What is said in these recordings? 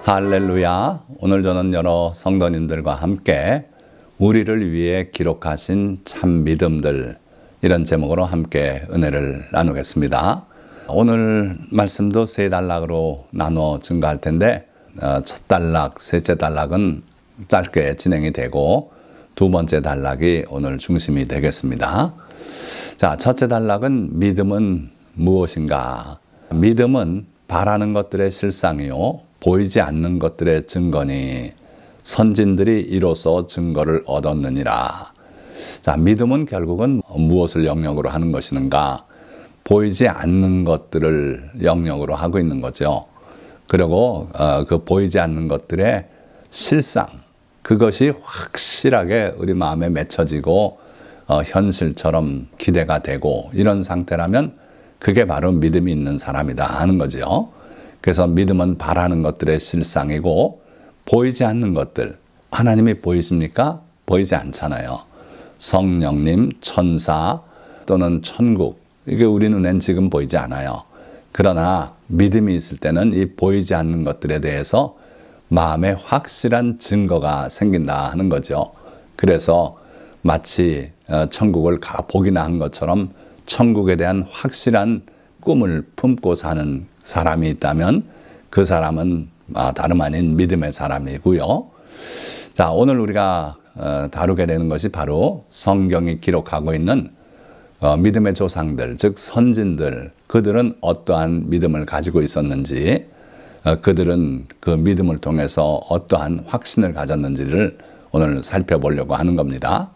할렐루야. 오늘 저는 여러 성도님들과 함께 우리를 위해 기록하신 참 믿음들, 이런 제목으로 함께 은혜를 나누겠습니다. 오늘 말씀도 세 단락으로 나눠 증거할 텐데, 첫 단락, 셋째 단락은 짧게 진행이 되고 두 번째 단락이 오늘 중심이 되겠습니다. 자, 첫째 단락은 믿음은 무엇인가? 믿음은 바라는 것들의 실상이요, 보이지 않는 것들의 증거니 선진들이 이로써 증거를 얻었느니라. 자, 믿음은 결국은 무엇을 영역으로 하는 것인가? 보이지 않는 것들을 영역으로 하고 있는 거죠. 그리고 그 보이지 않는 것들의 실상, 그것이 확실하게 우리 마음에 맺혀지고 현실처럼 기대가 되고 이런 상태라면 그게 바로 믿음이 있는 사람이다 하는 거죠. 그래서 믿음은 바라는 것들의 실상이고, 보이지 않는 것들, 하나님이 보이십니까? 보이지 않잖아요. 성령님, 천사 또는 천국, 이게 우리 눈엔 지금 보이지 않아요. 그러나 믿음이 있을 때는 이 보이지 않는 것들에 대해서 마음에 확실한 증거가 생긴다 하는 거죠. 그래서 마치 천국을 가보기나 한 것처럼 천국에 대한 확실한 꿈을 품고 사는 사람이 있다면 그 사람은 다름 아닌 믿음의 사람이고요. 자, 오늘 우리가 다루게 되는 것이 바로 성경이 기록하고 있는 믿음의 조상들, 즉 선진들, 그들은 어떠한 믿음을 가지고 있었는지, 그들은 그 믿음을 통해서 어떠한 확신을 가졌는지를 오늘 살펴보려고 하는 겁니다.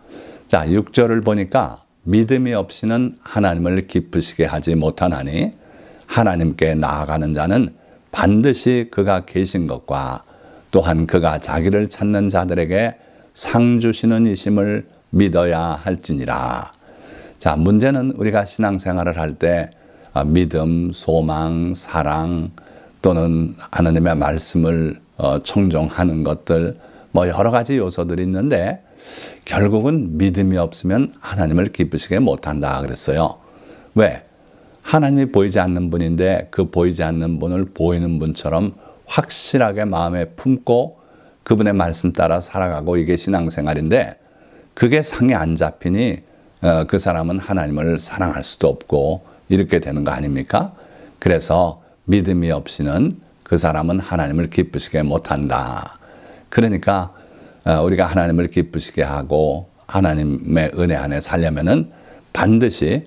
자, 6절을 보니까 믿음이 없이는 하나님을 기쁘시게 하지 못하나니 하나님께 나아가는 자는 반드시 그가 계신 것과 또한 그가 자기를 찾는 자들에게 상 주시는 이심을 믿어야 할지니라. 자, 문제는 우리가 신앙생활을 할 때 믿음, 소망, 사랑 또는 하나님의 말씀을 청종하는 것들, 뭐 여러 가지 요소들이 있는데 결국은 믿음이 없으면 하나님을 기쁘시게 못한다 그랬어요. 왜? 하나님이 보이지 않는 분인데 그 보이지 않는 분을 보이는 분처럼 확실하게 마음에 품고 그분의 말씀 따라 살아가고, 이게 신앙생활인데 그게 상이 안 잡히니 그 사람은 하나님을 사랑할 수도 없고 이렇게 되는 거 아닙니까? 그래서 믿음이 없이는 그 사람은 하나님을 기쁘시게 못한다. 그러니까 우리가 하나님을 기쁘시게 하고 하나님의 은혜 안에 살려면은 반드시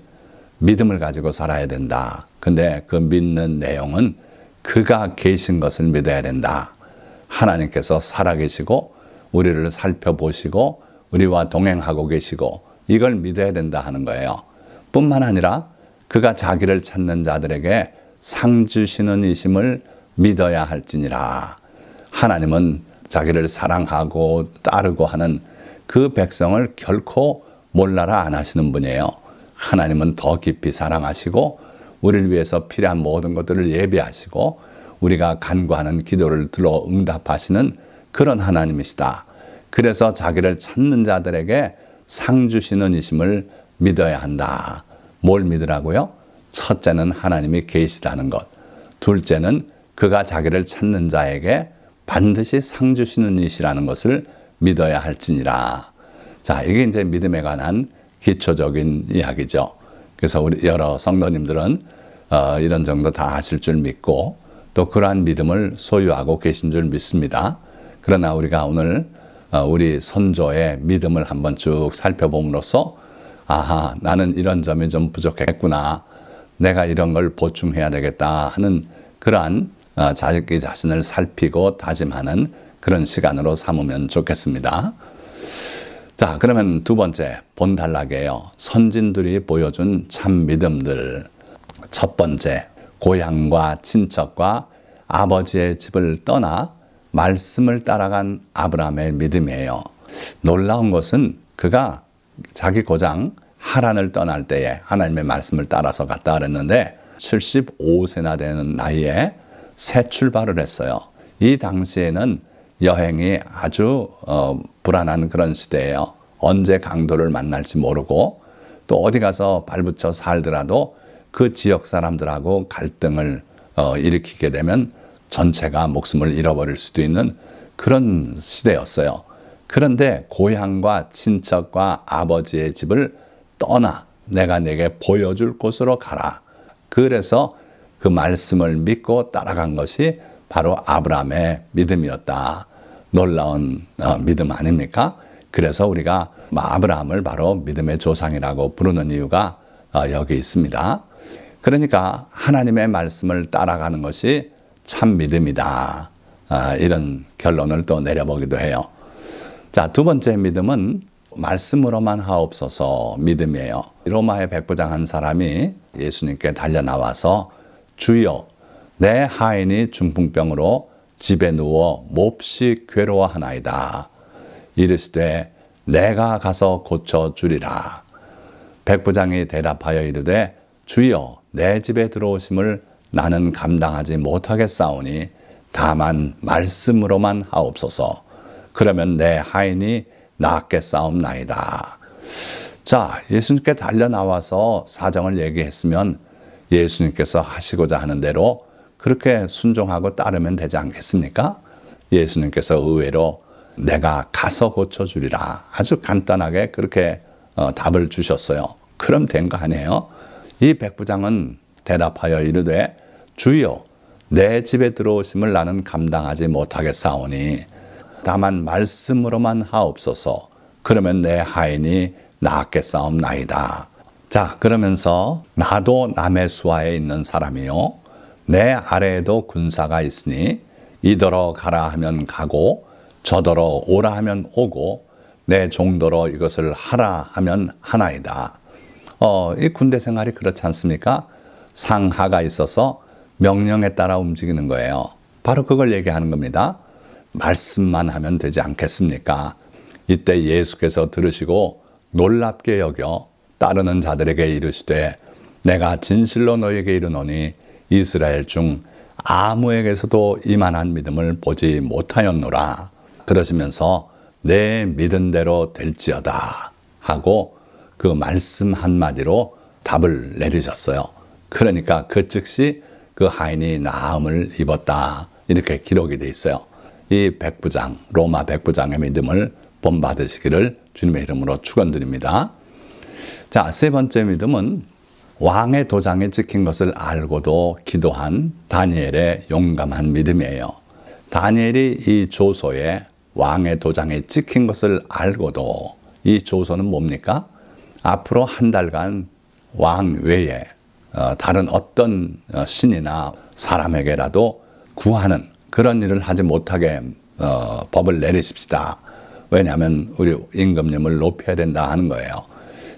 믿음을 가지고 살아야 된다. 근데 그 믿는 내용은 그가 계신 것을 믿어야 된다. 하나님께서 살아계시고 우리를 살펴보시고 우리와 동행하고 계시고 이걸 믿어야 된다 하는 거예요. 뿐만 아니라 그가 자기를 찾는 자들에게 상 주시는 이심을 믿어야 할지니라. 하나님은 자기를 사랑하고 따르고 하는 그 백성을 결코 몰라라 안 하시는 분이에요. 하나님은 더 깊이 사랑하시고 우리를 위해서 필요한 모든 것들을 예비하시고 우리가 간구하는 기도를 들어 응답하시는 그런 하나님이시다. 그래서 자기를 찾는 자들에게 상 주시는 이심을 믿어야 한다. 뭘 믿으라고요? 첫째는 하나님이 계시다는 것. 둘째는 그가 자기를 찾는 자에게 반드시 상 주시는 이시라는 것을 믿어야 할지니라. 자, 이게 이제 믿음에 관한 기초적인 이야기죠. 그래서 우리 여러 성도님들은 이런 정도 다 하실 줄 믿고 또 그러한 믿음을 소유하고 계신 줄 믿습니다. 그러나 우리가 오늘 우리 선조의 믿음을 한번 쭉 살펴봄으로써 아하, 나는 이런 점이 좀 부족했구나, 내가 이런 걸 보충해야 되겠다 하는 그러한 자기 자신을 살피고 다짐하는 그런 시간으로 삼으면 좋겠습니다. 자, 그러면 두 번째 본 단락이에요. 선진들이 보여준 참 믿음들. 첫 번째, 고향과 친척과 아버지의 집을 떠나 말씀을 따라간 아브라함의 믿음이에요. 놀라운 것은 그가 자기 고장 하란을 떠날 때에 하나님의 말씀을 따라서 갔다 그랬는데 75세나 되는 나이에 새 출발을 했어요. 이 당시에는 여행이 아주 불안한 그런 시대예요. 언제 강도를 만날지 모르고 또 어디 가서 발붙여 살더라도 그 지역 사람들하고 갈등을 일으키게 되면 전체가 목숨을 잃어버릴 수도 있는 그런 시대였어요. 그런데 고향과 친척과 아버지의 집을 떠나 내가 내게 보여줄 곳으로 가라. 그래서 그 말씀을 믿고 따라간 것이 바로 아브라함의 믿음이었다. 놀라운 믿음 아닙니까? 그래서 우리가 아브라함을 바로 믿음의 조상이라고 부르는 이유가 여기 있습니다. 그러니까 하나님의 말씀을 따라가는 것이 참 믿음이다. 이런 결론을 또 내려보기도 해요. 자, 두 번째 믿음은 말씀으로만 하옵소서 믿음이에요. 로마의 백부장 한 사람이 예수님께 달려나와서 주여 내 하인이 중풍병으로 집에 누워 몹시 괴로워하나이다. 이르시되 내가 가서 고쳐주리라. 백부장이 대답하여 이르되 주여 내 집에 들어오심을 나는 감당하지 못하겠사오니 다만 말씀으로만 하옵소서. 그러면 내 하인이 낫겠사옵나이다. 자, 예수님께 달려나와서 사정을 얘기했으면 예수님께서 하시고자 하는 대로 그렇게 순종하고 따르면 되지 않겠습니까? 예수님께서 의외로 내가 가서 고쳐주리라. 아주 간단하게 그렇게 답을 주셨어요. 그럼 된 거 아니에요? 이 백부장은 대답하여 이르되 주여 내 집에 들어오심을 나는 감당하지 못하겠사오니 다만 말씀으로만 하옵소서. 그러면 내 하인이 낫겠사옵나이다. 자, 그러면서 나도 남의 수하에 있는 사람이요 내 아래에도 군사가 있으니 이더러 가라 하면 가고 저더러 오라 하면 오고 내 종더러 이것을 하라 하면 하나이다. 이 군대 생활이 그렇지 않습니까? 상하가 있어서 명령에 따라 움직이는 거예요. 바로 그걸 얘기하는 겁니다. 말씀만 하면 되지 않겠습니까? 이때 예수께서 들으시고 놀랍게 여겨 따르는 자들에게 이르시되 내가 진실로 너희에게 이르노니 이스라엘 중 아무에게서도 이만한 믿음을 보지 못하였노라. 그러시면서 내 믿은 대로 될지어다 하고 그 말씀 한마디로 답을 내리셨어요. 그러니까 그 즉시 그 하인이 나음을 입었다. 이렇게 기록이 돼 있어요. 이 백부장, 로마 백부장의 믿음을 본받으시기를 주님의 이름으로 축원드립니다. 자, 세 번째 믿음은 왕의 도장이 찍힌 것을 알고도 기도한 다니엘의 용감한 믿음이에요. 다니엘이 이 조서에 왕의 도장이 찍힌 것을 알고도 이 조서는 뭡니까? 앞으로 한 달간 왕 외에 다른 어떤 신이나 사람에게라도 구하는 그런 일을 하지 못하게 법을 내리십시다. 왜냐하면 우리 임금님을 높여야 된다 하는 거예요.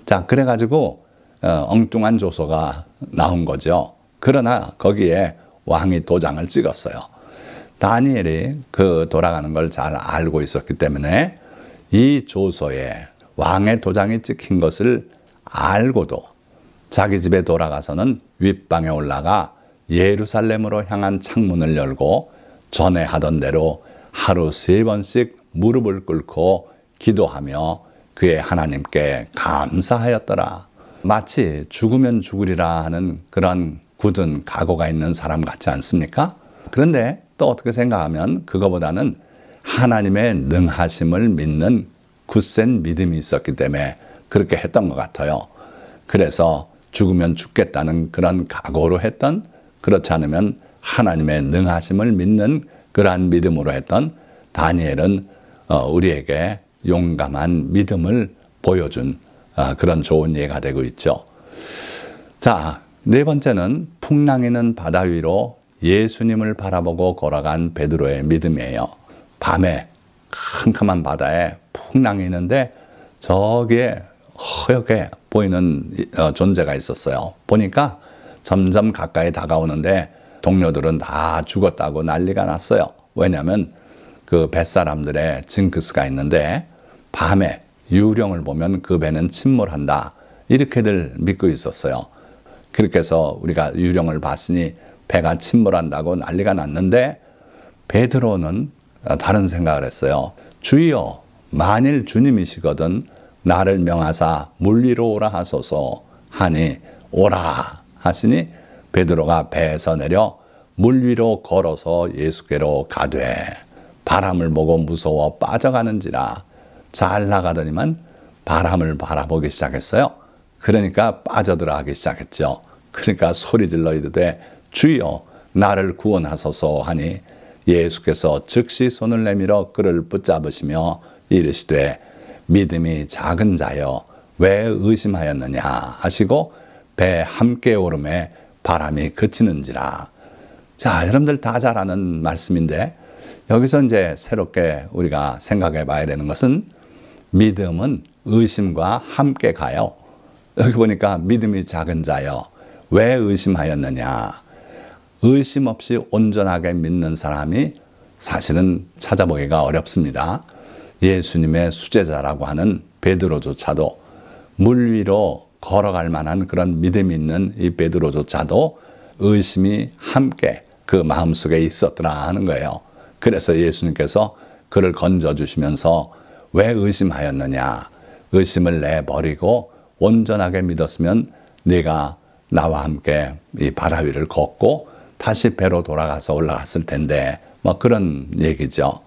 자, 그래가지고 엉뚱한 조서가 나온 거죠. 그러나 거기에 왕이 도장을 찍었어요. 다니엘이 그 돌아가는 걸 잘 알고 있었기 때문에 이 조서에 왕의 도장이 찍힌 것을 알고도 자기 집에 돌아가서는 윗방에 올라가 예루살렘으로 향한 창문을 열고 전에 하던 대로 하루 3번씩 무릎을 꿇고 기도하며 그의 하나님께 감사하였더라. 마치 죽으면 죽으리라 하는 그런 굳은 각오가 있는 사람 같지 않습니까? 그런데 또 어떻게 생각하면 그거보다는 하나님의 능하심을 믿는 굳센 믿음이 있었기 때문에 그렇게 했던 것 같아요. 그래서 죽으면 죽겠다는 그런 각오로 했던, 그렇지 않으면 하나님의 능하심을 믿는 그러한 믿음으로 했던 다니엘은 우리에게 용감한 믿음을 보여준 그런 좋은 예가 되고 있죠. 자, 네 번째는 풍랑이는 바다 위로 예수님을 바라보고 걸어간 베드로의 믿음이에요. 밤에 캄캄한 바다에 풍랑이 있는데 저기에 허옇게 보이는 존재가 있었어요. 보니까 점점 가까이 다가오는데 동료들은 다 죽었다고 난리가 났어요. 왜냐하면 그 뱃사람들의 징크스가 있는데 밤에 유령을 보면 그 배는 침몰한다. 이렇게들 믿고 있었어요. 그렇게 해서 우리가 유령을 봤으니 배가 침몰한다고 난리가 났는데 베드로는 다른 생각을 했어요. 주여, 만일 주님이시거든 나를 명하사 물 위로 오라 하소서 하니 오라 하시니 베드로가 배에서 내려 물 위로 걸어서 예수께로 가되 바람을 보고 무서워 빠져가는지라. 잘 나가더니만 바람을 바라보기 시작했어요. 그러니까 빠져들어가기 시작했죠. 그러니까 소리질러 이르되 주여 나를 구원하소서 하니 예수께서 즉시 손을 내밀어 그를 붙잡으시며 이르시되 믿음이 작은 자여 왜 의심하였느냐 하시고 배 함께 오름에 바람이 그치는지라. 자, 여러분들 다 잘 아는 말씀인데 여기서 이제 새롭게 우리가 생각해 봐야 되는 것은 믿음은 의심과 함께 가요. 여기 보니까 믿음이 작은 자여 왜 의심하였느냐. 의심 없이 온전하게 믿는 사람이 사실은 찾아보기가 어렵습니다. 예수님의 수제자라고 하는 베드로조차도 물 위로 걸어갈 만한 그런 믿음이 있는 이 베드로조차도 의심이 함께 그 마음속에 있었더라 하는 거예요. 그래서 예수님께서 그를 건져주시면서 왜 의심하였느냐. 의심을 내버리고 온전하게 믿었으면 네가 나와 함께 이 바다 위를 걷고 다시 배로 돌아가서 올라갔을 텐데 뭐 그런 얘기죠.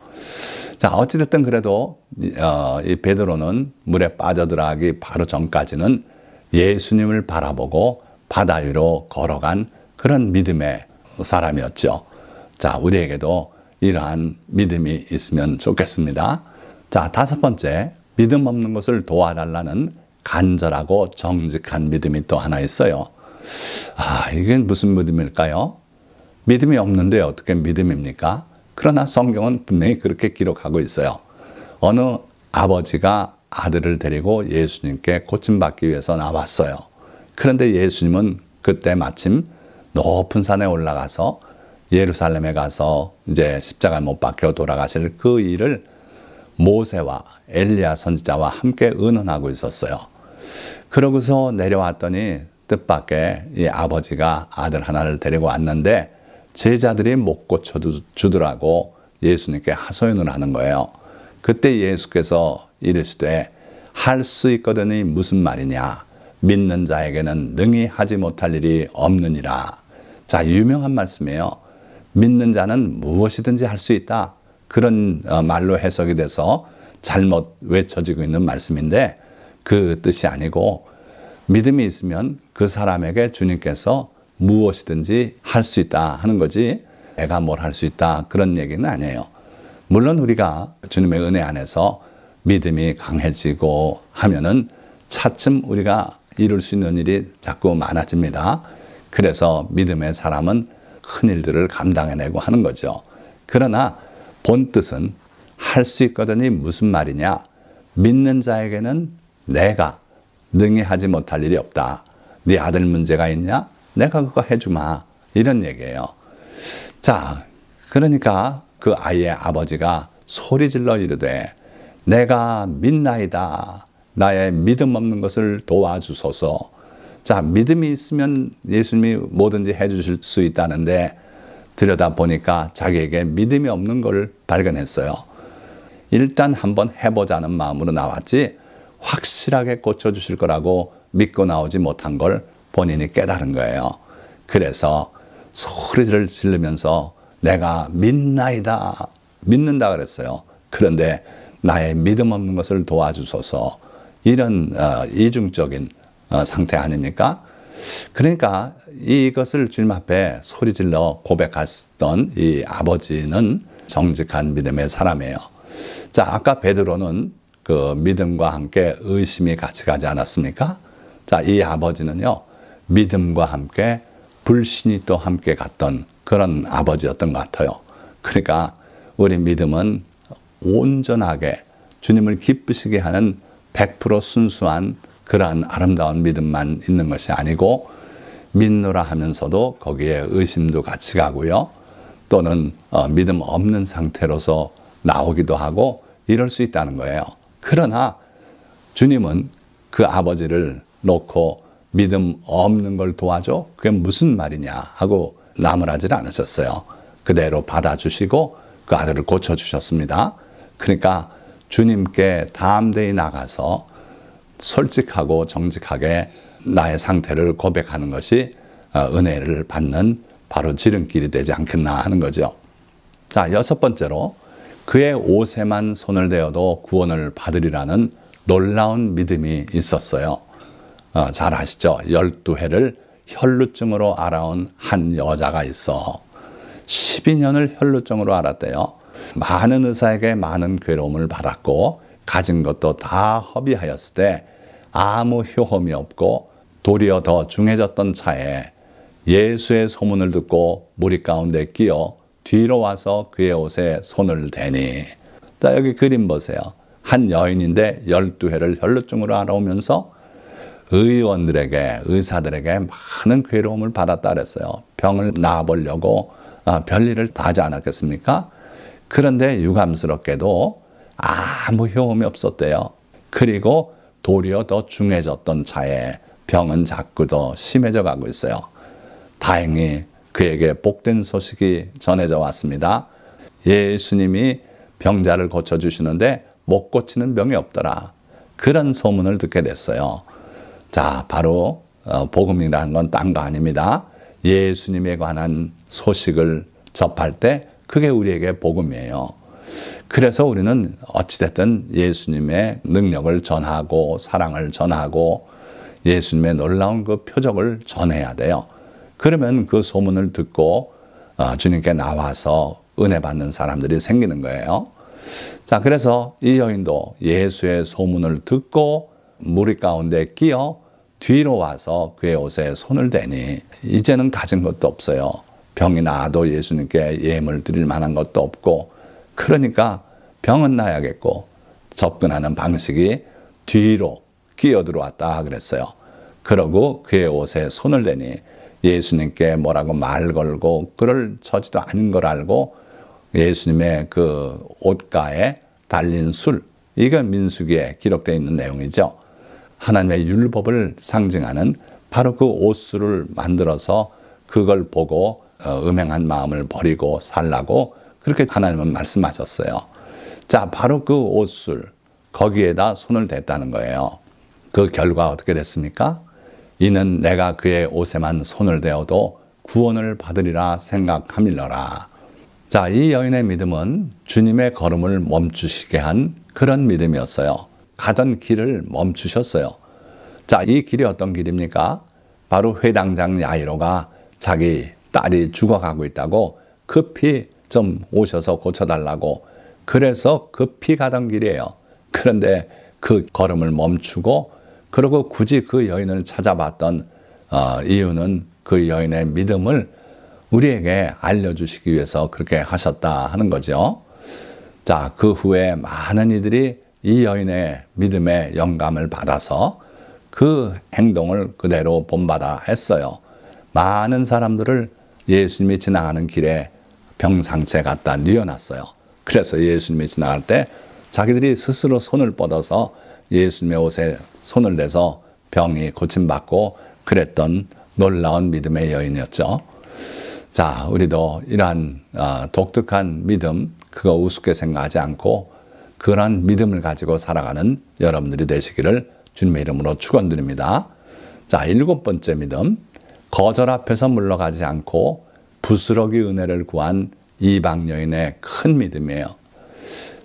자, 어찌됐든 그래도 이 베드로는 물에 빠져들어가기 바로 전까지는 예수님을 바라보고 바다 위로 걸어간 그런 믿음의 사람이었죠. 자, 우리에게도 이러한 믿음이 있으면 좋겠습니다. 자, 다섯 번째, 믿음 없는 것을 도와달라는 간절하고 정직한 믿음이 또 하나 있어요. 아, 이게 무슨 믿음일까요? 믿음이 없는데 어떻게 믿음입니까? 그러나 성경은 분명히 그렇게 기록하고 있어요. 어느 아버지가 아들을 데리고 예수님께 고침받기 위해서 나왔어요. 그런데 예수님은 그때 마침 높은 산에 올라가서 예루살렘에 가서 이제 십자가에 못 박혀 돌아가실 그 일을 모세와 엘리야 선지자와 함께 의논하고 있었어요. 그러고서 내려왔더니 뜻밖의 이 아버지가 아들 하나를 데리고 왔는데 제자들이 못 고쳐주더라고 예수님께 하소연을 하는 거예요. 그때 예수께서 이르시되 할 수 있거든이 무슨 말이냐. 믿는 자에게는 능히 하지 못할 일이 없느니라. 자, 유명한 말씀이에요. 믿는 자는 무엇이든지 할 수 있다. 그런 말로 해석이 돼서 잘못 외쳐지고 있는 말씀인데 그 뜻이 아니고 믿음이 있으면 그 사람에게 주님께서 무엇이든지 할 수 있다 하는 거지 내가 뭘 할 수 있다 그런 얘기는 아니에요. 물론 우리가 주님의 은혜 안에서 믿음이 강해지고 하면은 차츰 우리가 이룰 수 있는 일이 자꾸 많아집니다. 그래서 믿음의 사람은 큰 일들을 감당해내고 하는 거죠. 그러나 본뜻은 할 수 있거든이 무슨 말이냐. 믿는 자에게는 내가 능히 하지 못할 일이 없다. 네 아들 문제가 있냐? 내가 그거 해주마. 이런 얘기예요. 자, 그러니까 그 아이의 아버지가 소리질러 이르되 내가 믿나이다. 나의 믿음 없는 것을 도와주소서. 자, 믿음이 있으면 예수님이 뭐든지 해주실 수 있다는데 들여다보니까 자기에게 믿음이 없는 걸 발견했어요. 일단 한번 해보자는 마음으로 나왔지 확실하게 고쳐주실 거라고 믿고 나오지 못한 걸 본인이 깨달은 거예요. 그래서 소리를 지르면서 내가 믿나이다. 믿는다 그랬어요. 그런데 나의 믿음 없는 것을 도와주소서. 이런 이중적인 상태 아닙니까? 그러니까 이것을 주님 앞에 소리질러 고백했던 이 아버지는 정직한 믿음의 사람이에요. 자, 아까 베드로는 그 믿음과 함께 의심이 같이 가지 않았습니까? 자, 이 아버지는요, 믿음과 함께 불신이 또 함께 갔던 그런 아버지였던 것 같아요. 그러니까 우리 믿음은 온전하게 주님을 기쁘시게 하는 100% 순수한 그러한 아름다운 믿음만 있는 것이 아니고 믿노라 하면서도 거기에 의심도 같이 가고요. 또는 믿음 없는 상태로서 나오기도 하고 이럴 수 있다는 거예요. 그러나 주님은 그 아버지를 놓고 믿음 없는 걸 도와줘? 그게 무슨 말이냐 하고 나무라질 않으셨어요. 그대로 받아주시고 그 아들을 고쳐주셨습니다. 그러니까 주님께 담대히 나가서 솔직하고 정직하게 나의 상태를 고백하는 것이 은혜를 받는 바로 지름길이 되지 않겠나 하는 거죠. 자, 여섯 번째로 그의 옷에만 손을 대어도 구원을 받으리라는 놀라운 믿음이 있었어요. 잘 아시죠? 12해를 혈루증으로 알아온 한 여자가 있어 12년을 혈루증으로 알았대요. 많은 의사에게 많은 괴로움을 받았고 가진 것도 다 허비하였을 때 아무 효험이 없고 도리어 더 중해졌던 차에 예수의 소문을 듣고 무리 가운데 끼어 뒤로 와서 그의 옷에 손을 대니. 자, 여기 그림 보세요. 한 여인인데 12해를 혈루증으로 알아오면서 의원들에게, 의사들에게 많은 괴로움을 받았다 그랬어요. 병을 나아보려고 별일을 다 하지 않았겠습니까? 그런데 유감스럽게도 아무 효험이 없었대요. 그리고 도리어 더 중해졌던 차에 병은 자꾸 더 심해져 가고 있어요. 다행히 그에게 복된 소식이 전해져 왔습니다. 예수님이 병자를 고쳐주시는데 못 고치는 병이 없더라. 그런 소문을 듣게 됐어요. 자, 바로 복음이라는 건 딴 거 아닙니다. 예수님에 관한 소식을 접할 때 그게 우리에게 복음이에요. 그래서 우리는 어찌됐든 예수님의 능력을 전하고 사랑을 전하고 예수님의 놀라운 그 표적을 전해야 돼요. 그러면 그 소문을 듣고 주님께 나와서 은혜 받는 사람들이 생기는 거예요. 자, 그래서 이 여인도 예수의 소문을 듣고 무리 가운데 끼어 뒤로 와서 그의 옷에 손을 대니 이제는 가진 것도 없어요. 병이 나아도 예수님께 예물 드릴 만한 것도 없고 그러니까 병은 나야겠고 접근하는 방식이 뒤로 끼어 들어왔다 그랬어요. 그러고 그의 옷에 손을 대니 예수님께 뭐라고 말 걸고 그럴 처지도 아닌 걸 알고 예수님의 그 옷가에 달린 술, 이건 민수기에 기록되어 있는 내용이죠. 하나님의 율법을 상징하는 바로 그 옷술을 만들어서 그걸 보고 음행한 마음을 버리고 살라고 그렇게 하나님은 말씀하셨어요. 자, 바로 그 옷술, 거기에다 손을 댔다는 거예요. 그 결과 어떻게 됐습니까? 이는 내가 그의 옷에만 손을 대어도 구원을 받으리라 생각함일러라. 자, 이 여인의 믿음은 주님의 걸음을 멈추시게 한 그런 믿음이었어요. 가던 길을 멈추셨어요. 자, 이 길이 어떤 길입니까? 바로 회당장 야이로가 자기 딸이 죽어가고 있다고 급히 좀 오셔서 고쳐달라고 그래서 급히 가던 길이에요. 그런데 그 걸음을 멈추고 그리고 굳이 그 여인을 찾아봤던 이유는 그 여인의 믿음을 우리에게 알려주시기 위해서 그렇게 하셨다 하는 거죠. 자, 그 후에 많은 이들이 이 여인의 믿음에 영감을 받아서 그 행동을 그대로 본받아 했어요. 많은 사람들을 예수님이 지나가는 길에 병상체 갖다 뉘어놨어요. 그래서 예수님이 지나갈 때 자기들이 스스로 손을 뻗어서 예수님의 옷에 손을 대서 병이 고침받고 그랬던 놀라운 믿음의 여인이었죠. 자, 우리도 이러한 독특한 믿음, 그거 우습게 생각하지 않고 그러한 믿음을 가지고 살아가는 여러분들이 되시기를 주님의 이름으로 축원드립니다. 자, 일곱 번째 믿음, 거절 앞에서 물러가지 않고 부스러기 은혜를 구한 이방 여인의 큰 믿음이에요.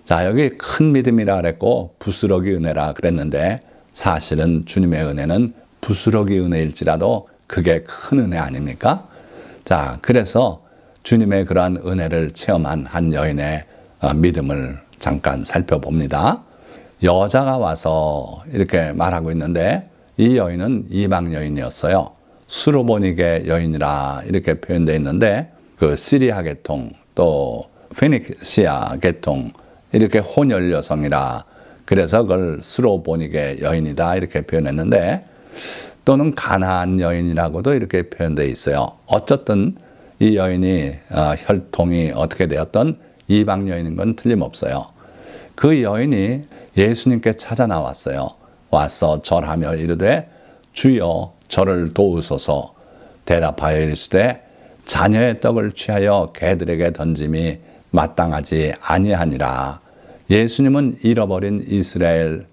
자, 여기 큰 믿음이라 그랬고 부스러기 은혜라 그랬는데 사실은 주님의 은혜는 부스러기 은혜일지라도 그게 큰 은혜 아닙니까? 자, 그래서 주님의 그러한 은혜를 체험한 한 여인의 믿음을 잠깐 살펴봅니다. 여자가 와서 이렇게 말하고 있는데 이 여인은 이방 여인이었어요. 수로보니게 여인이라 이렇게 표현되어 있는데 그 시리아 계통 또 페니시아 계통 이렇게 혼혈 여성이라 그래서 그걸 수로보니게 여인이다 이렇게 표현했는데 또는 가나안 여인이라고도 이렇게 표현되어 있어요. 어쨌든 이 여인이 혈통이 어떻게 되었던 이방 여인인 건 틀림없어요. 그 여인이 예수님께 찾아 나왔어요. 와서 절하며 이르되 주여 저를 도우소서. 대답하여 이르시되 자녀의 떡을 취하여 개들에게 던짐이 마땅하지 아니하니라. 예수님은 잃어버린 이스라엘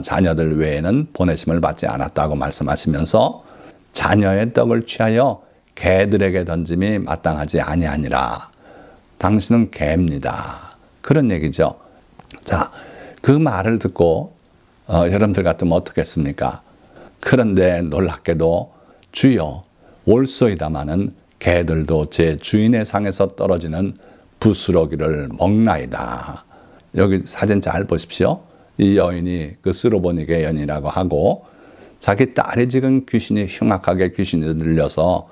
자녀들 외에는 보내심을 받지 않았다고 말씀하시면서 자녀의 떡을 취하여 개들에게 던짐이 마땅하지 아니하니라. 당신은 개입니다. 그런 얘기죠. 자, 그 말을 듣고 여러분들 같으면 어떻겠습니까? 그런데 놀랍게도 주여 올소이다마는 개들도 제 주인의 상에서 떨어지는 부스러기를 먹나이다. 여기 사진 잘 보십시오. 이 여인이 그 스로보니게 여인이라고 하고 자기 딸이 지금 흉악하게 귀신이 들려서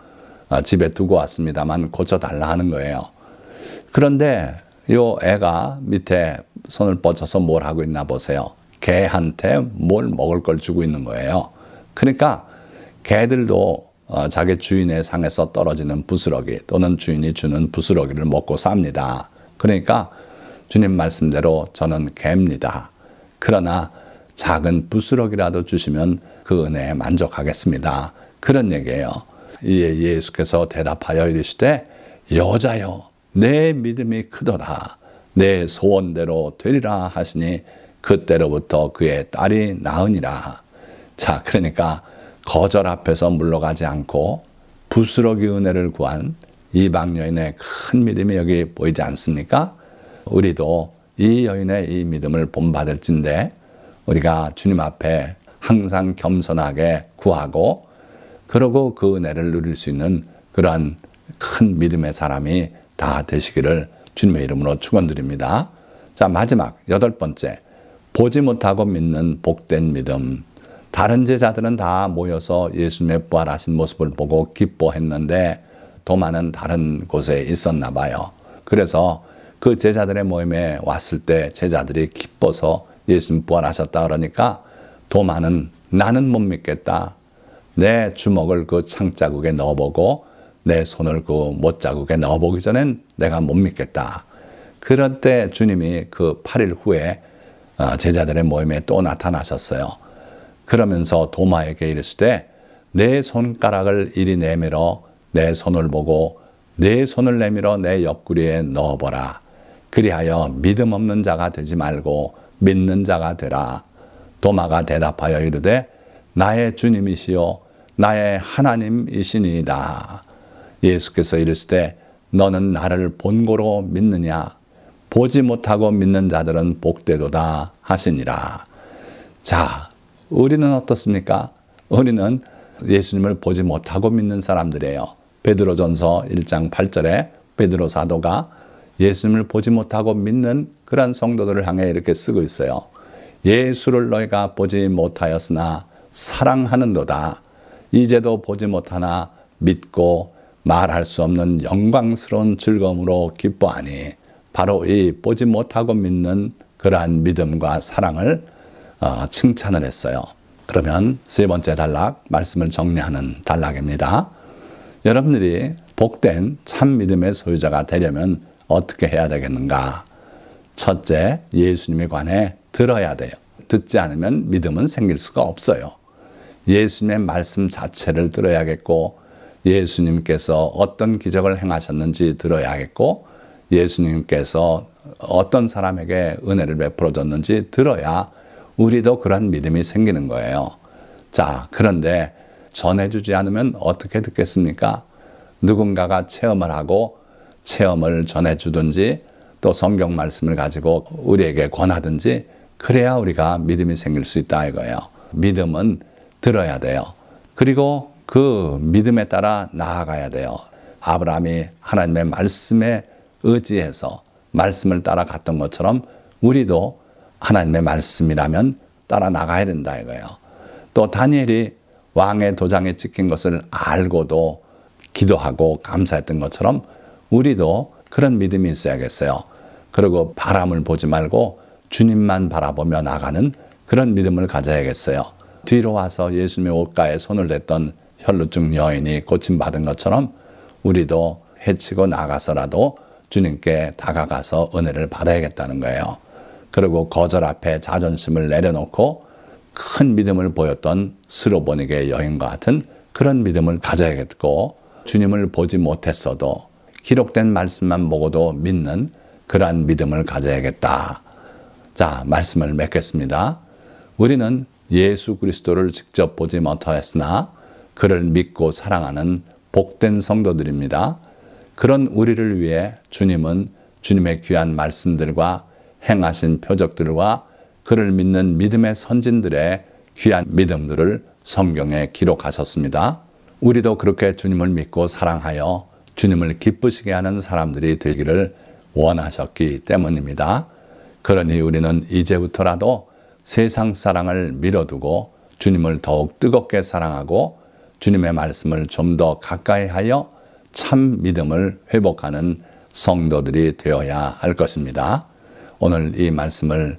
집에 두고 왔습니다만 고쳐달라 하는 거예요. 그런데 이 애가 밑에 손을 뻗쳐서 뭘 하고 있나 보세요. 개한테 뭘 먹을 걸 주고 있는 거예요. 그러니까 개들도 자기 주인의 상에서 떨어지는 부스러기 또는 주인이 주는 부스러기를 먹고 삽니다. 그러니까 주님 말씀대로 저는 개입니다. 그러나 작은 부스러기라도 주시면 그 은혜에 만족하겠습니다. 그런 얘기예요. 이에 예수께서 대답하여 이르시되 여자여 내 믿음이 크도다. 내 소원대로 되리라 하시니 그때로부터 그의 딸이 나으니라. 자, 그러니까 거절 앞에서 물러가지 않고 부스러기 은혜를 구한 이방 여인의 큰 믿음이 여기 보이지 않습니까? 우리도 이 여인의 이 믿음을 본받을진데 우리가 주님 앞에 항상 겸손하게 구하고 그러고 그 은혜를 누릴 수 있는 그러한 큰 믿음의 사람이 다 되시기를 주님의 이름으로 축원드립니다. 자, 마지막 8번째, 보지 못하고 믿는 복된 믿음. 다른 제자들은 다 모여서 예수님의 부활하신 모습을 보고 기뻐했는데 도마는 다른 곳에 있었나 봐요. 그래서 그 제자들의 모임에 왔을 때 제자들이 기뻐서 예수님 부활하셨다 그러니까 도마는 나는 못 믿겠다. 내 주먹을 그 창자국에 넣어보고 내 손을 그 못자국에 넣어보기 전엔 내가 못 믿겠다. 그럴 때 주님이 그 8일 후에 제자들의 모임에 또 나타나셨어요. 그러면서 도마에게 이르시되 내 손가락을 이리 내밀어 내 손을 보고 내 손을 내밀어 내 옆구리에 넣어보라. 그리하여 믿음 없는 자가 되지 말고 믿는 자가 되라. 도마가 대답하여 이르되 나의 주님이시요 나의 하나님이시니이다. 예수께서 이르시되 너는 나를 본고로 믿느냐? 보지 못하고 믿는 자들은 복되도다 하시니라. 자, 우리는 어떻습니까? 우리는 예수님을 보지 못하고 믿는 사람들이에요. 베드로전서 1장 8절에 베드로 사도가 예수님을 보지 못하고 믿는 그런 성도들을 향해 이렇게 쓰고 있어요. 예수를 너희가 보지 못하였으나 사랑하는도다. 이제도 보지 못하나 믿고 말할 수 없는 영광스러운 즐거움으로 기뻐하니 바로 이 보지 못하고 믿는 그러한 믿음과 사랑을 칭찬을 했어요. 그러면 세 번째 단락, 말씀을 정리하는 단락입니다. 여러분들이 복된 참 믿음의 소유자가 되려면 어떻게 해야 되겠는가? 첫째, 예수님에 관해 들어야 돼요. 듣지 않으면 믿음은 생길 수가 없어요. 예수님의 말씀 자체를 들어야겠고 예수님께서 어떤 기적을 행하셨는지 들어야겠고 예수님께서 어떤 사람에게 은혜를 베풀어 줬는지 들어야 우리도 그런 믿음이 생기는 거예요. 자, 그런데 전해주지 않으면 어떻게 듣겠습니까? 누군가가 체험을 하고 체험을 전해주든지 또 성경 말씀을 가지고 우리에게 권하든지 그래야 우리가 믿음이 생길 수 있다 이거예요. 믿음은 들어야 돼요. 그리고 그 믿음에 따라 나아가야 돼요. 아브라함이 하나님의 말씀에 의지해서 말씀을 따라갔던 것처럼 우리도 하나님의 말씀이라면 따라 나가야 된다 이거예요. 또 다니엘이 왕의 도장에 찍힌 것을 알고도 기도하고 감사했던 것처럼 우리도 그런 믿음이 있어야겠어요. 그리고 바람을 보지 말고 주님만 바라보며 나가는 그런 믿음을 가져야겠어요. 뒤로 와서 예수님의 옷가에 손을 댔던 혈루증 여인이 고침받은 것처럼 우리도 해치고 나가서라도 주님께 다가가서 은혜를 받아야겠다는 거예요. 그리고 거절 앞에 자존심을 내려놓고 큰 믿음을 보였던 스로보니게 여인과 같은 그런 믿음을 가져야겠고 주님을 보지 못했어도 기록된 말씀만 보고도 믿는 그러한 믿음을 가져야겠다. 자, 말씀을 맺겠습니다. 우리는 예수 그리스도를 직접 보지 못하였으나 그를 믿고 사랑하는 복된 성도들입니다. 그런 우리를 위해 주님은 주님의 귀한 말씀들과 행하신 표적들과 그를 믿는 믿음의 선진들의 귀한 믿음들을 성경에 기록하셨습니다. 우리도 그렇게 주님을 믿고 사랑하여 주님을 기쁘시게 하는 사람들이 되기를 원하셨기 때문입니다. 그러니 우리는 이제부터라도 세상 사랑을 밀어두고 주님을 더욱 뜨겁게 사랑하고 주님의 말씀을 좀 더 가까이 하여 참 믿음을 회복하는 성도들이 되어야 할 것입니다. 오늘 이 말씀을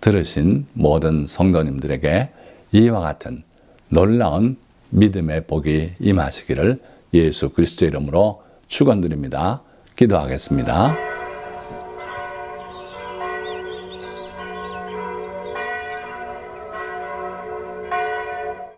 들으신 모든 성도님들에게 이와 같은 놀라운 믿음의 복이 임하시기를 예수 그리스도 이름으로 축원드립니다. 기도하겠습니다.